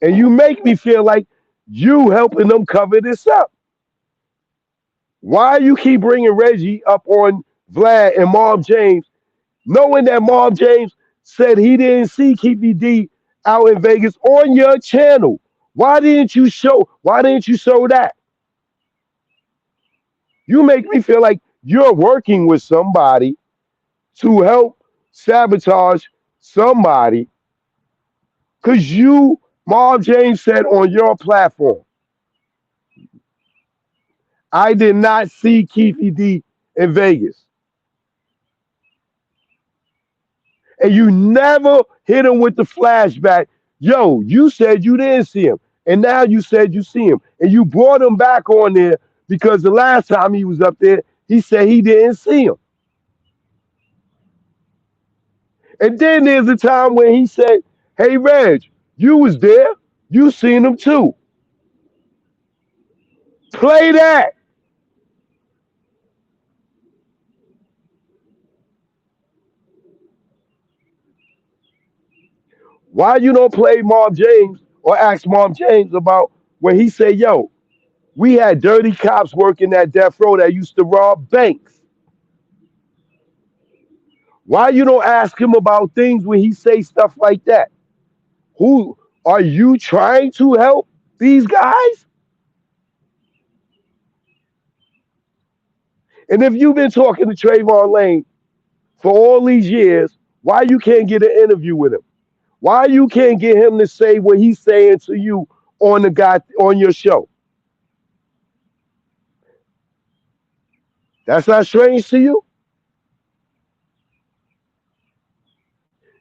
And you make me feel like you helping them cover this up. Why you keep bringing Reggie up on Vlad and Mob James, knowing that Mob James said he didn't see Keefy D out in Vegas on your channel? Why didn't you show? Why didn't you show that? You make me feel like you're working with somebody to help sabotage somebody because you, Mob James, said on your platform, I did not see Keefy D in Vegas. And you never hit him with the flashback. Yo, you said you didn't see him. And now you said you see him. And you brought him back on there because the last time he was up there, he said he didn't see him. And then there's a time when he said, hey, Reg, you was there. You seen him too. Play that. Why you don't play Mom James or ask Mom James about when he said, yo, we had dirty cops working at Death Row that used to rob banks. Why you don't ask him about things when he say stuff like that? Who are you trying to help these guys? And if you've been talking to Trayvon Lane for all these years, why you can't get an interview with him? Why you can't get him to say what he's saying to you on the guy on your show? That's not strange to you.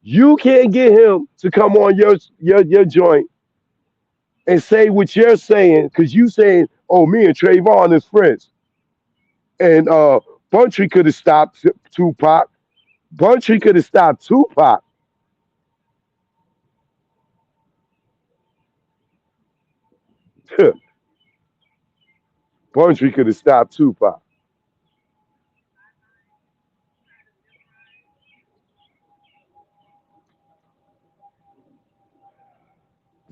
You can't get him to come on your joint and say what you're saying because you saying, "Oh, me and Trayvon is friends," and Buntry could have stopped Tupac. Buntry could have stopped Tupac. Buntry could have stopped Tupac.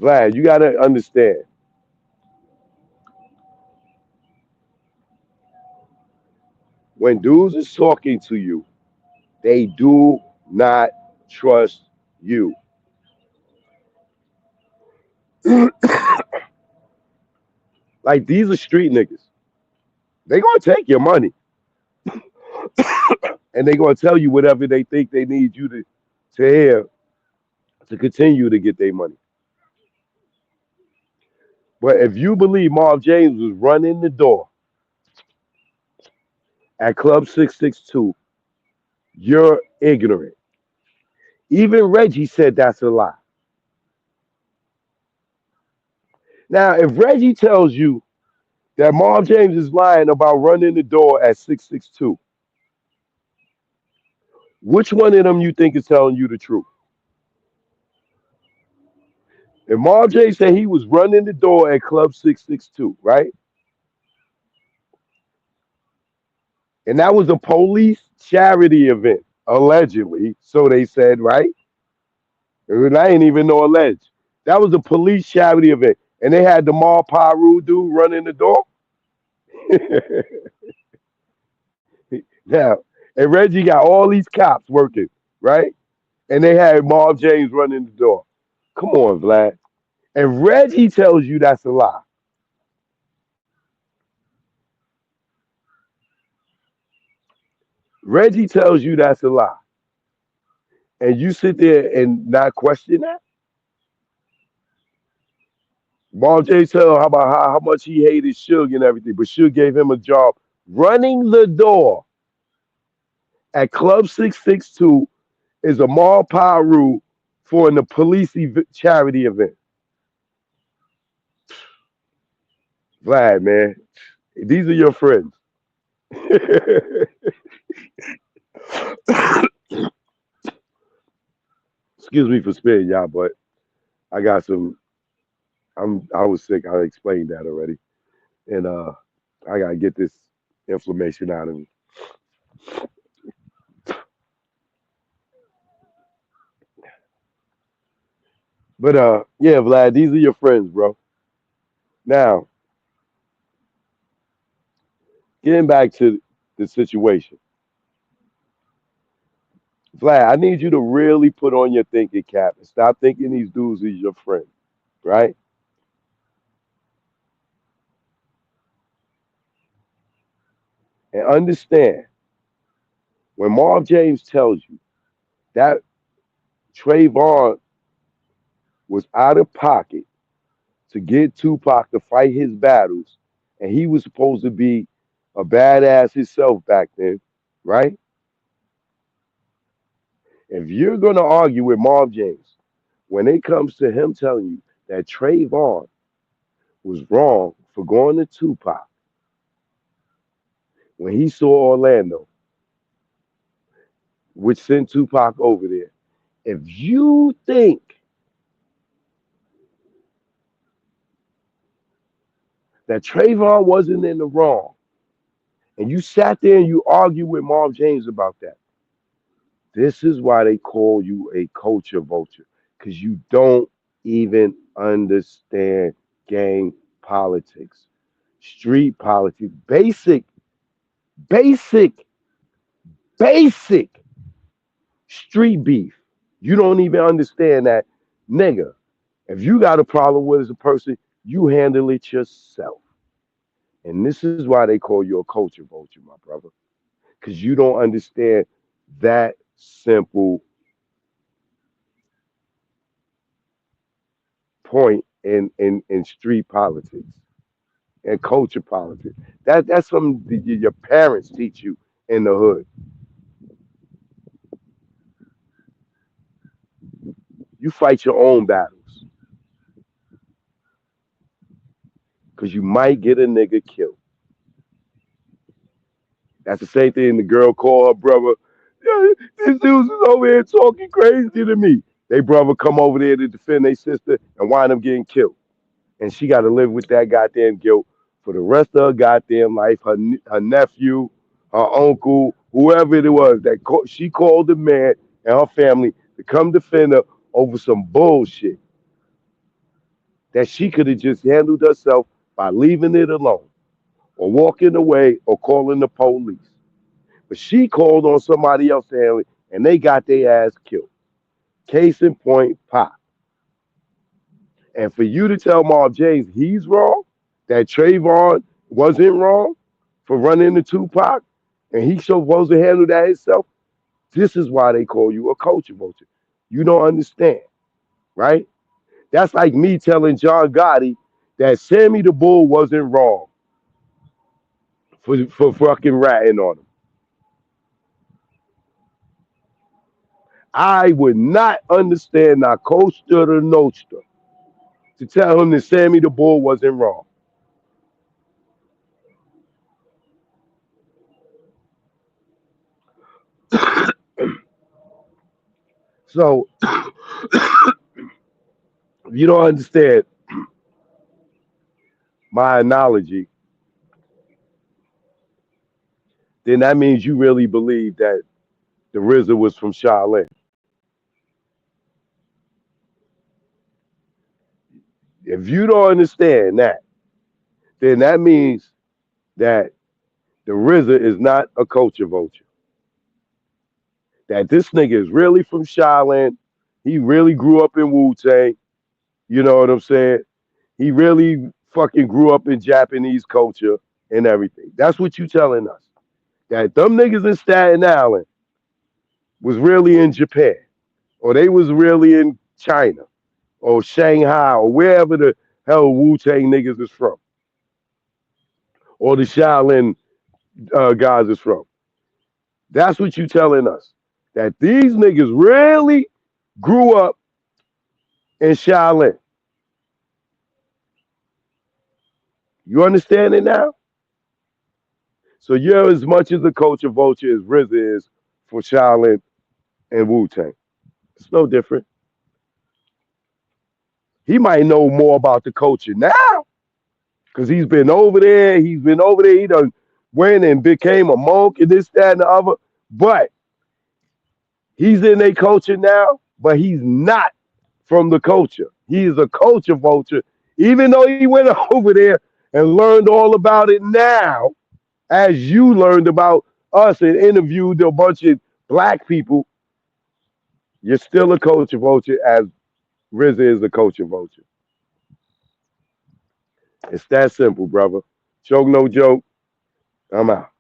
Vlad, you gotta understand when dudes is talking to you, they do not trust you. Like these are street niggas. They gonna take your money and they gonna tell you whatever they think they need you to hear to continue to get their money. But if you believe Marv James was running the door at Club 662, you're ignorant. Even Reggie said that's a lie. Now, if Reggie tells you that Marv James is lying about running the door at 662, which one of them you think is telling you the truth? If Marv James said he was running the door at Club 662, right? And that was a police charity event, allegedly. So they said, right? And I ain't even know alleged. That was a police charity event. And they had the Mar Paru dude running the door. Now, and Reggie got all these cops working, right? And they had Marv James running the door. Come on, Vlad. And Reggie tells you that's a lie. Reggie tells you that's a lie. And you sit there and not question that. Marv James tell how about how much he hated Suge and everything, but Suge gave him a job running the door at Club 662 is a Mar Paru for the police charity event. Vlad, man, these are your friends. Excuse me for spitting, y'all, but I got some. I was sick. I explained that already, and I gotta get this inflammation out of me. But yeah, Vlad, these are your friends, bro. Now, getting back to the situation, Vlad, I need you to really put on your thinking cap and stop thinking these dudes is your friend, right? And understand when Marv James tells you that Trayvon was out of pocket to get Tupac to fight his battles, and he was supposed to be a badass himself back then, right? If you're going to argue with Marv James when it comes to him telling you that Trayvon was wrong for going to Tupac when he saw Orlando, which sent Tupac over there, if you think that Trayvon wasn't in the wrong, and you sat there and you argued with Marv James about that, this is why they call you a culture vulture, because you don't even understand gang politics, street politics, basic, basic street beef. You don't even understand that, nigga. If you got a problem with as a person, you handle it yourself. And this is why they call you a culture vulture, my brother, because you don't understand that simple point in street politics and culture politics. That's something that your parents teach you in the hood. You fight your own battles because you might get a nigga killed. That's the same thing the girl called her brother. "Yeah, this dude's over here talking crazy to me. They brother come over there to defend their sister and wind up getting killed. And she got to live with that goddamn guilt for the rest of her goddamn life. Her nephew, her uncle, whoever it was that she called the man and her family to come defend her over some bullshit that she could have just handled herself by leaving it alone or walking away or calling the police. But she called on somebody else to handle it, and they got their ass killed. Case in point, Pop. And for you to tell Marv James he's wrong, that Trayvon wasn't wrong for running into Tupac, and he's supposed to handle that himself, this is why they call you a culture vulture. You don't understand, right? That's like me telling John Gotti that Sammy the Bull wasn't wrong for fucking ratting on him. I would not understand Na Costa de Nostra to tell him that Sammy the Bull wasn't wrong. So if you don't understand my analogy, then that means you really believe that the RZA was from Shaolin. If you don't understand that, then that means that the RZA is not a culture vulture. That this nigga is really from Shaolin. He really grew up in Wu Tang. You know what I'm saying? He really fucking grew up in Japanese culture and everything. That's what you telling us. That them niggas in Staten Island was really in Japan, or they was really in China, or Shanghai, or wherever the hell Wu Tang niggas is from, or the Shaolin guys is from. That's what you telling us. That these niggas really grew up in Shaolin. You understand it now? So you're as much as a culture vulture as RZA is for Shaolin and Wu Tang. It's no different. He might know more about the culture now because he's been over there. He's been over there. He done went and became a monk and this, that, and the other. But he's in their culture now, but he's not. from the culture. He is a culture vulture. Even though he went over there and learned all about it now, as you learned about us and interviewed a bunch of black people, you're still a culture vulture as RZA is a culture vulture. It's that simple, brother. Joke, no joke. I'm out.